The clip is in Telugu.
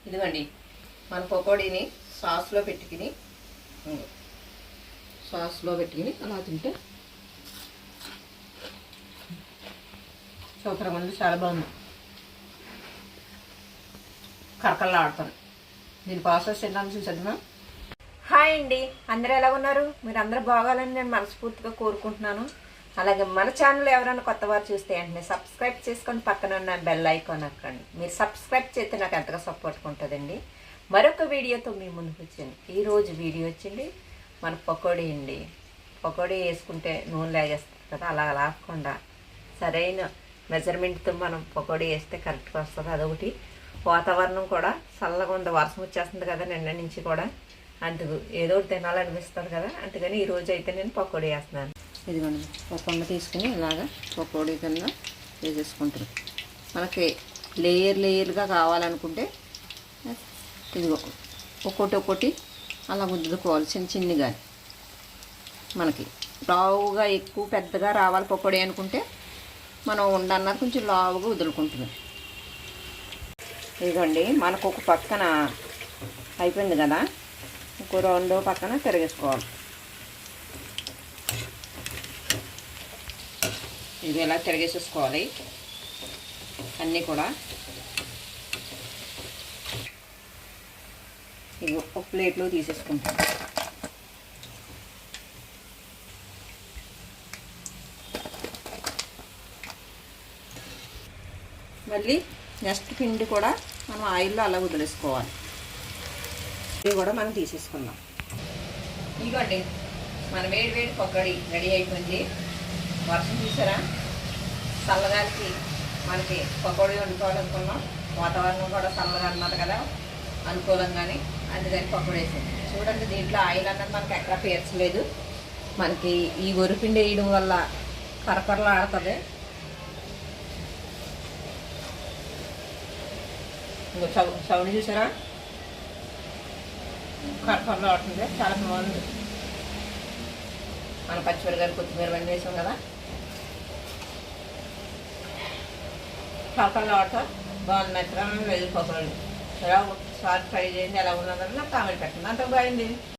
ఇదిగోండి మన పకోడీని సాస్లో పెట్టుకుని అలా తింటే సూపర్గా ఉంది. చాలా బాగుంది. కరకల్లా ఆడుతాను. దీని ప్రాసెస్ ఏంటని చూసేద్దాం. హాయ్ అండి, అందరూ ఎలా ఉన్నారు? మీరు అందరూ బాగాలని నేను మనస్ఫూర్తిగా కోరుకుంటున్నాను. అలాగే మన ఛానల్ ఎవరైనా కొత్త వారు చూస్తే వెంటనే సబ్స్క్రైబ్ చేసుకొని పక్కన ఉన్న బెల్ ఐకాన్ నొక్కండి. మీరు సబ్స్క్రైబ్ చేస్తే నాకు ఎంతగా సపోర్ట్గా ఉంటుందండి. మరొక వీడియోతో మీ ముందుకు వచ్చాను. ఈరోజు వీడియో వచ్చింది మన పకోడీ అండి. పకోడీ వేసుకుంటే నూనె లాగేస్తుంది కదా, అలా లాగకుండా సరైన మెజర్మెంట్తో మనం పకోడీ వేస్తే కరెక్ట్గా వస్తుంది. అదొకటి. వాతావరణం కూడా చల్లగా ఉంది, వర్షం వచ్చేస్తుంది కదా నిన్న నుంచి కూడా, అందుకు ఏదో ఒకటి తినాలనిపిస్తుంది కదా, అందుకని ఈరోజు అయితే నేను పకోడీ వేస్తున్నాను. ఇదిగోండి ఒక కొండ తీసుకుని ఇలాగా పకోడీ కింద వేసేసుకుంటాను. మనకి లేయర్గా కావాలనుకుంటే ఇదిగో ఒక్కొక్కటి అలా ముద్దుకోవాలి, చిన్నగా. మనకి లావుగా ఎక్కువ పెద్దగా రావాలి పకోడీ అనుకుంటే మనం ఉండన్నది కొంచెం లావుగా వదులుకుంటుంది. ఇదిగోండి మనకు ఒక పక్కన అయిపోయింది కదా, ఇంకో రెండో పక్కన తిరిగేసుకోవాలి. ఇది ఇలా తిరిగేసేసుకోవాలి అన్నీ కూడా. ఇది ఒక ప్లేట్లో తీసేసుకుంటాం. మళ్ళీ నెక్స్ట్ పిండి కూడా మనం ఆయిల్లో అలా వదిలేసుకోవాలి. ఇది కూడా మనం తీసేసుకుందాం. ఇదిగోండి మన వేడి పకోడీ రెడీ అయిపోయింది. వర్షం చూసారా, చల్లగాలికి మనకి పకోడీ వండుకోవాలనుకున్నాం. వాతావరణం కూడా చల్లగా అన్నది కదా, అనుకూలంగానే, అందుకని పకోడీ వేసింది. చూడండి దీంట్లో ఆయిల్ అన్నది మనకి ఎక్కడ పేర్చలేదు. మనకి ఈ వరిపిండి వేయడం వల్ల కరకరలు ఆడుతుంది. ఇంకో సౌండ్ చూసారా, కరకరలు ఆడుతుంది. చాలా బాగుంది. మన పచ్చిమిరకాయలు కొత్తిమీర అన్నీ వేసాం కదా, కరకరలు ఆడుతా బాగుంది. నచ్చడం వెళ్ళిపోకండి. ఎలా ఒకసారి ట్రై చేయండి. ఎలా ఉన్నదని నాకు కామెంట్ పెట్టండి. అంత బాగుంది.